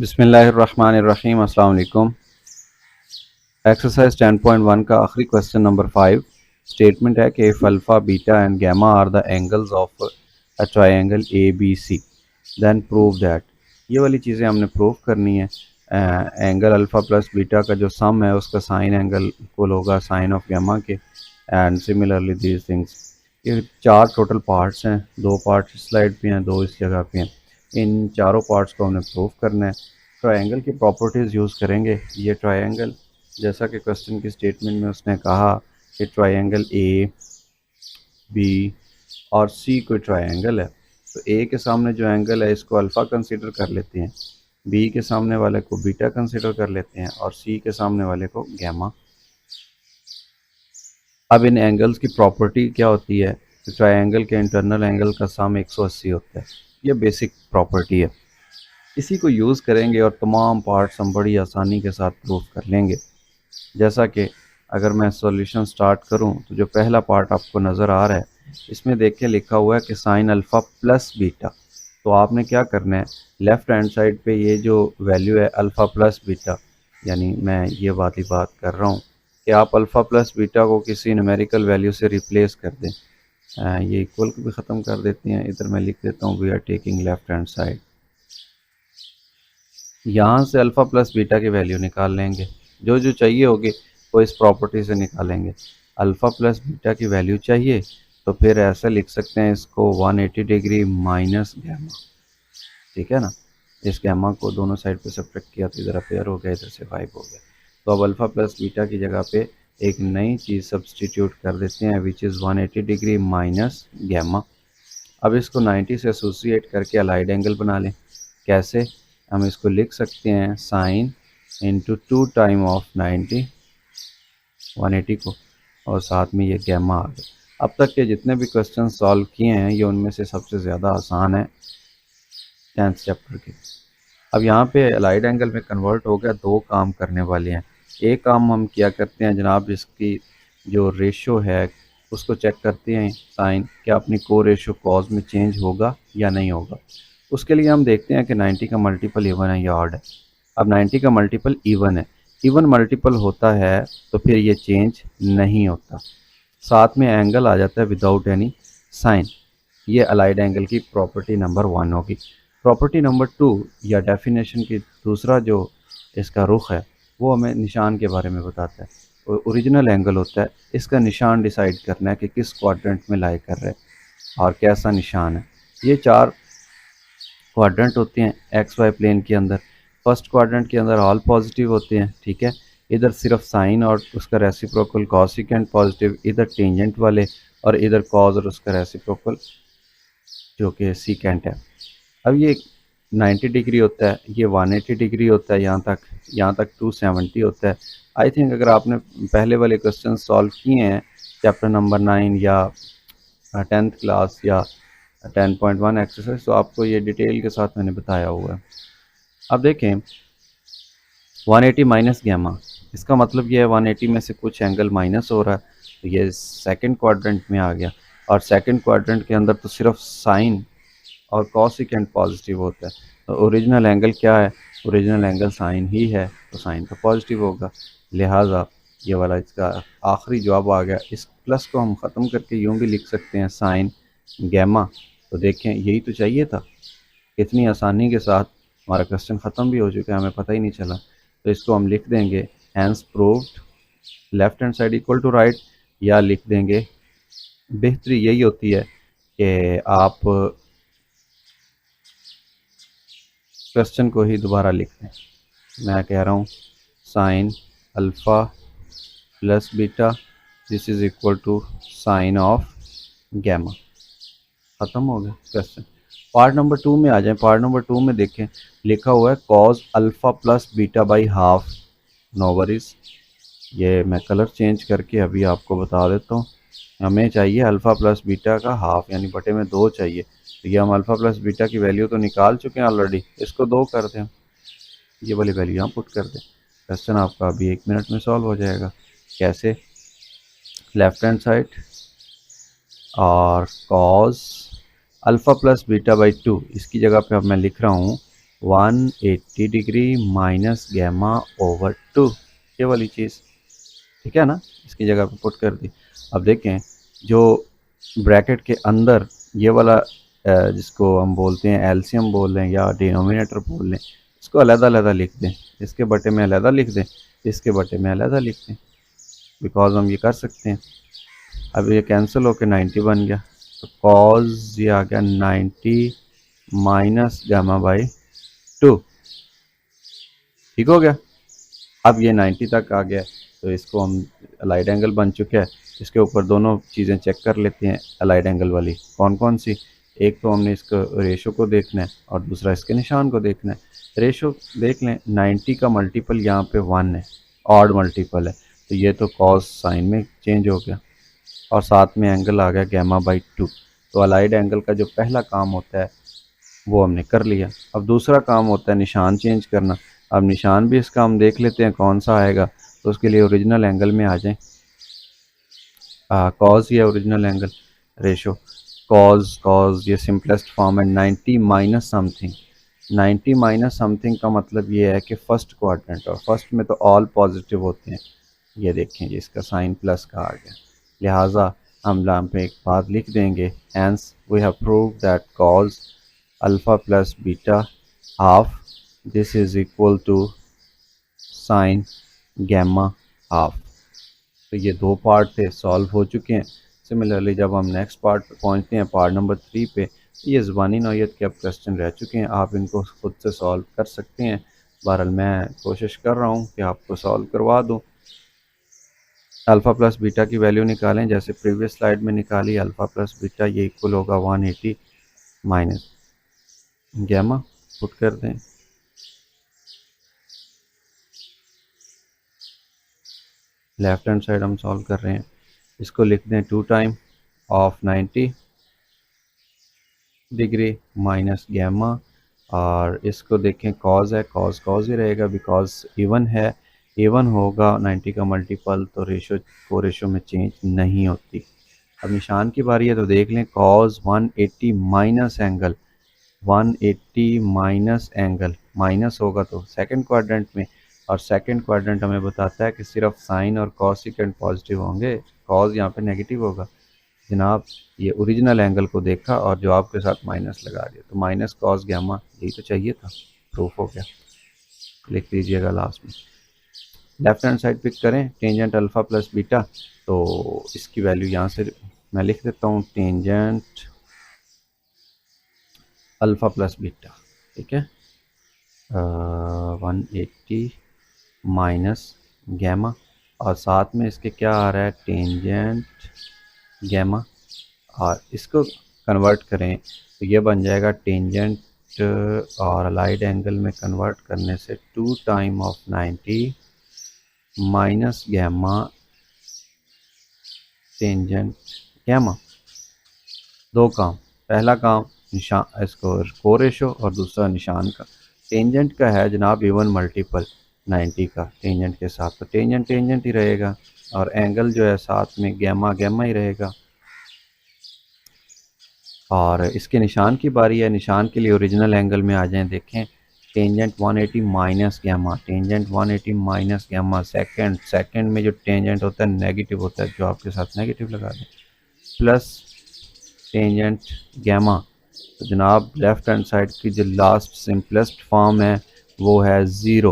बिस्मिल्लाहिर्रहमानिर्रहीम। अस्सलाम वालेकुम। एक्सरसाइज 10.1 का आखिरी क्वेश्चन नंबर 5 स्टेटमेंट है कि if alpha beta and gamma are the angles of a triangle A B C then prove that. ये वाली चीज़ें हमने प्रूव करनी है। एंगल अल्फ़ा प्लस बीटा का जो सम है उसका साइन एंगल इक्वल होगा साइन ऑफ गैमा के, एंड सिमिलरली दीज थिंग्स। ये 4 टोटल पार्ट्स हैं, 2 पार्ट इस स्लाइड पे हैं, 2 इस जगह पे हैं। इन चारों पार्ट्स को हमने प्रूव करना है। ट्रायंगल की प्रॉपर्टीज़ यूज़ करेंगे। ये ट्रायंगल, जैसा कि क्वेश्चन की स्टेटमेंट में उसने कहा कि ट्रायंगल ए बी और सी कोई ट्रायंगल है, तो ए के सामने जो एंगल है इसको अल्फ़ा कंसीडर कर लेते हैं, बी के सामने वाले को बीटा कंसीडर कर लेते हैं और सी के सामने वाले को गैमा। अब इन एंगल्स की प्रॉपर्टी क्या होती है कि ट्रायंगल के इंटरनल एंगल का सम 180 होता है। ये बेसिक प्रॉपर्टी है, इसी को यूज़ करेंगे और तमाम पार्ट्स हम बड़ी आसानी के साथ प्रूफ कर लेंगे। जैसा कि अगर मैं सॉल्यूशन स्टार्ट करूं तो जो पहला पार्ट आपको नज़र आ रहा है इसमें देखिए लिखा हुआ है कि साइन अल्फ़ा प्लस बीटा। तो आपने क्या करना है, लेफ़्ट हैंड साइड पे ये जो वैल्यू है अल्फ़ा प्लस बीटा, यानी मैं ये वाली बात कर रहा हूँ कि आप अल्फ़ा प्लस बीटा को किसी न्यूमेरिकल वैल्यू से रिप्लेस कर दें। ये इक्वल को भी ख़त्म कर देते हैं। इधर मैं लिख देता हूँ we are taking left hand side. यहाँ से अल्फ़ा प्लस बीटा की वैल्यू निकाल लेंगे, जो जो चाहिए होगी वो इस प्रॉपर्टी से निकालेंगे। अल्फ़ा प्लस बीटा की वैल्यू चाहिए तो फिर ऐसे लिख सकते हैं इसको 180 डिग्री माइनस गैमा, ठीक है ना। इस गैमा को दोनों साइड पे सब्ट्रैक्ट किया तो इधर अपेयर हो गया, इधर से 5 हो गया। तो अब अल्फ़ा प्लस बीटा की जगह पे एक नई चीज़ सब्सटीट्यूट कर देते हैं which is 180 degree minus gamma. अब इसको 90 से एसोसिएट करके अलाइड एंगल बना लें। कैसे, हम इसको लिख सकते हैं साइन इंटू 2 टाइम ऑफ 90 180 को, और साथ में ये गैमा आ गया। अब तक के जितने भी क्वेश्चन सॉल्व किए हैं ये उनमें से सबसे ज़्यादा आसान है 10th चैप्टर के। अब यहाँ पे अलाइड एंगल में कन्वर्ट हो गया, 2 काम करने वाले हैं। एक काम हम क्या करते हैं जनाब, इसकी जो रेशो है उसको चेक करते हैं साइन क्या अपनी को रेशो कॉज में चेंज होगा या नहीं होगा। उसके लिए हम देखते हैं कि 90 का मल्टीपल इवन है या ऑड है। अब 90 का मल्टीपल इवन है, इवन मल्टीपल होता है तो फिर ये चेंज नहीं होता, साथ में एंगल आ जाता है विदाउट एनी साइन। ये अलाइड एंगल की प्रॉपर्टी नंबर 1 होगी। प्रॉपर्टी नंबर 2 या डेफिनेशन की दूसरा जो इसका रुख है वो हमें निशान के बारे में बताता है। ओरिजिनल एंगल होता है, इसका निशान डिसाइड करना है कि किस क्वाड्रेंट में लाई कर रहे हैं और कैसा निशान है। ये 4 क्वाड्रेंट होते हैं एक्स वाई प्लेन के अंदर। फर्स्ट क्वाड्रेंट के अंदर ऑल पॉजिटिव होते हैं, ठीक है। इधर सिर्फ साइन और उसका रेसिप्रोकल कॉसिकेंट पॉजिटिव, इधर टेंजेंट वाले, और इधर कॉज और उसका रेसिप्रोकल जो कि सीकेंट है। अब ये 90 डिग्री होता है, ये 180 डिग्री होता है, यहाँ तक 270 होता है। आई थिंक अगर आपने पहले वाले क्वेश्चन सॉल्व किए हैं चैप्टर नंबर 9 या 10th क्लास या 10.1 एक्सरसाइज, तो आपको ये डिटेल के साथ मैंने बताया हुआ है। अब देखें 180 माइनस गैमा, इसका मतलब ये है 180 में से कुछ एंगल माइनस हो रहा है, तो ये सेकंड क्वाड्रेंट में आ गया। और सेकंड क्वाड्रेंट के अंदर तो सिर्फ साइन और कॉसिकेंट पॉजिटिव होता है, तो ओरिजिनल एंगल क्या है, ओरिजिनल एंगल साइन ही है, तो साइन तो पॉजिटिव होगा। लिहाजा ये वाला इसका आखिरी जवाब आ गया। इस प्लस को हम ख़त्म करके यूँ भी लिख सकते हैं साइन गैमा। तो देखें यही तो चाहिए था, कितनी आसानी के साथ हमारा क्वेश्चन ख़त्म भी हो चुका है, हमें पता ही नहीं चला। तो इसको हम लिख देंगे hence proved left hand side equal to right, या लिख देंगे बेहतरी यही होती है कि आप क्वेश्चन को ही दोबारा लिख दें। मैं कह रहा हूँ sine alpha plus beta this is equal to sine of gamma. ख़त्म हो गया क्वेश्चन। पार्ट नंबर 2 में आ जाएं। पार्ट नंबर 2 में देखें लिखा हुआ है cos alpha plus beta by half. No worries, ये मैं कलर चेंज करके अभी आपको बता देता हूँ। हमें चाहिए अल्फ़ा प्लस बीटा का हाफ, यानी बटे में 2 चाहिए। तो ये हम अल्फ़ा प्लस बीटा की वैल्यू तो निकाल चुके हैं ऑलरेडी, इसको 2 कर दें, ये वाली वैल्यू यहाँ पुट कर दें। क्वेश्चन आपका अभी 1 मिनट में सॉल्व हो जाएगा। कैसे, लेफ्ट हैंड साइड और cause alpha plus beta by 2, इसकी जगह पे अब मैं लिख रहा हूँ 180 डिग्री माइनस गैमा ओवर 2, ये वाली चीज़, ठीक है ना, इसकी जगह पे पुट कर दी। अब देखें जो ब्रैकेट के अंदर ये वाला जिसको हम बोलते हैं एलसीएम बोल लें या डिनोमिनेटर बोल लें, इसको अलग-अलग लिख दें, इसके बटे में अलग लिख दें, इसके बटे में अलग लिख दें, बिकॉज हम ये कर सकते हैं। अब ये कैंसिल होकर 90 बन गया, तो कॉज ये आ गया 90 माइनस गामा बाई 2, ठीक हो गया। अब ये 90 तक आ गया, तो इसको हम अलाइड एंगल बन चुके हैं। इसके ऊपर दोनों चीज़ें चेक कर लेते हैं अलाइड एंगल वाली, कौन कौन सी। एक तो हमने इसको रेशो को देखना है और दूसरा इसके निशान को देखना है। रेशो देख लें, 90 का मल्टीपल यहाँ पे 1 है, ऑड मल्टीपल है, तो ये तो कॉस साइन में चेंज हो गया और साथ में एंगल आ गया गैमा बाई 2। तो अलाइड एंगल का जो पहला काम होता है वो हमने कर लिया। अब दूसरा काम होता है निशान चेंज करना। अब निशान भी इसका हम देख लेते हैं कौन सा आएगा, तो उसके लिए ओरिजिनल एंगल में आ जाएं। कॉज या ओरिजिनल एंगल रेशो, कॉज ये सिंपलेस्ट फॉर्म है 90 माइनस समथिंग। 90 माइनस समथिंग का मतलब ये है कि फर्स्ट क्वाड्रेंट, और फर्स्ट में तो ऑल पॉजिटिव होते हैं। ये देखें जी, इसका साइन प्लस का आ गया, लिहाजा हम यहाँ पे एक बात लिख देंगे, hence we have proved that cos alpha plus beta half this is equal to sine gamma half. तो ये दो पार्ट थे, सॉल्व हो चुके हैं। सिमिलरली जब हम नेक्स्ट पार्ट पे पहुंचते हैं, पार्ट नंबर 3 पे, ये ज़बानी नौयत के अब क्वेश्चन रह चुके हैं, आप इनको खुद से सॉल्व कर सकते हैं। बहरहाल मैं कोशिश कर रहा हूँ कि आपको सॉल्व करवा दूँ। अल्फ़ा प्लस बीटा की वैल्यू निकालें, जैसे प्रीवियस स्लाइड में निकाली। अल्फ़ा प्लस बीटा ये इक्वल होगा 180 माइनस गैमा, पुट कर दें। लेफ्ट हैंड साइड हम सॉल्व कर रहे हैं, इसको लिख दें 2 time of 90 degree minus gamma, और इसको देखें कॉज है, कॉज ही रहेगा बिकॉज इवन है, इवन होगा 90 का मल्टीपल, तो रेशो को रेशो में चेंज नहीं होती। अब निशान की बारी है, तो देख लें cause 180 minus angle, 180 minus angle, minus होगा तो सेकंड क्वाड्रेंट में, और सेकंड क्वाड्रेंट हमें बताता है कि सिर्फ साइन और कॉसिकेंट पॉजिटिव होंगे, कॉज यहाँ पे नेगेटिव होगा। जनाब ये ओरिजिनल एंगल को देखा और जवाब के साथ माइनस लगा दिया, तो माइनस कॉस गैमा, यही तो चाहिए था, प्रूफ हो गया। लिख लीजिएगा लास्ट में, लेफ्ट हैंड साइड पिक करें टेंजेंट अल्फ़ा प्लस बीटा, तो इसकी वैल्यू यहाँ से मैं लिख देता हूँ, टेंजेंट अल्फ़ा प्लस बीटा, ठीक है, 180 माइनस गैमा, और साथ में इसके क्या आ रहा है, टेंजेंट गैमा, और इसको कन्वर्ट करें तो ये बन जाएगा टेंजेंट, और अलाइड एंगल में कन्वर्ट करने से 2 time of 90 minus gamma tangent gamma. दो काम, पहला काम निशान इसको को रेशो, और दूसरा निशान का। टेंजेंट का है जनाब इवन मल्टीपल 90 का टेंजेंट के साथ, तो टेंजेंट टेंजेंट ही रहेगा, और एंगल जो है साथ में गैमा गैमा ही रहेगा। और इसके निशान की बारी है, निशान के लिए ओरिजिनल एंगल में आ जाएं, देखें tangent 180 minus gamma, tangent 180 minus gamma, second में जो टेंजेंट होता है नेगेटिव होता है, जो आपके साथ नेगेटिव लगा दें, प्लस टेंजेंट गैमा। तो जनाब लेफ्ट हैंड साइड की जो लास्ट सिंपलेस्ट फॉर्म है वो है ज़ीरो,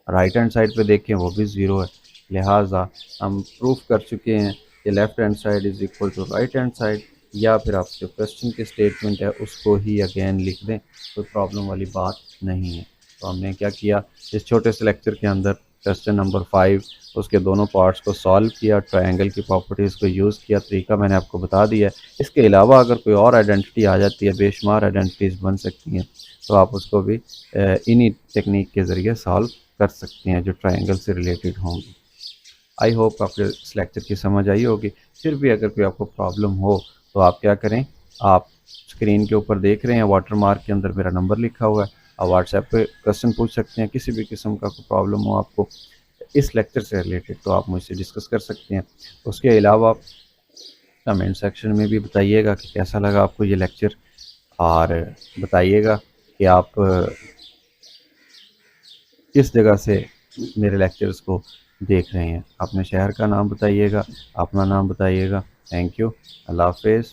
राइट हैंड साइड पे देखें वो भी ज़ीरो है, लिहाजा हम प्रूफ कर चुके हैं कि left hand side is equal to right hand side, या फिर आप जो क्वेश्चन की स्टेटमेंट है उसको ही अगेन लिख दें, कोई प्रॉब्लम वाली बात नहीं है। तो हमने क्या किया, इस छोटे से लेक्चर के अंदर क्वेश्चन नंबर 5 उसके दोनों पार्ट्स को सॉल्व किया, ट्रायंगल की प्रॉपर्टीज़ को यूज़ किया, तरीका मैंने आपको बता दिया है। इसके अलावा अगर कोई और आइडेंटिटी आ जाती है, बेशुमार आइडेंटिटीज़ बन सकती हैं, तो आप उसको भी इन्हीं टेक्निक के ज़रिए सॉल्व कर सकते हैं जो ट्रायंगल से रिलेटेड होंगी। आई होप आपको इस लेक्चर की समझ आई होगी। फिर भी अगर कोई आपको प्रॉब्लम हो तो आप क्या करें, आप स्क्रीन के ऊपर देख रहे हैं वाटर मार्क के अंदर मेरा नंबर लिखा हुआ है, आप व्हाट्सएप पे क्वेश्चन पूछ सकते हैं, किसी भी किस्म का कोई प्रॉब्लम हो आपको इस लेक्चर से रिलेटेड तो आप मुझसे डिस्कस कर सकते हैं। उसके अलावा कमेंट सेक्शन में भी बताइएगा कि कैसा लगा आपको ये लेक्चर, और बताइएगा कि आप किस जगह से मेरे लेक्चर्स को देख रहे हैं। अपने शहर का नाम बताइएगा, अपना नाम बताइएगा। Thank you. अल्लाह हाफ़िज़।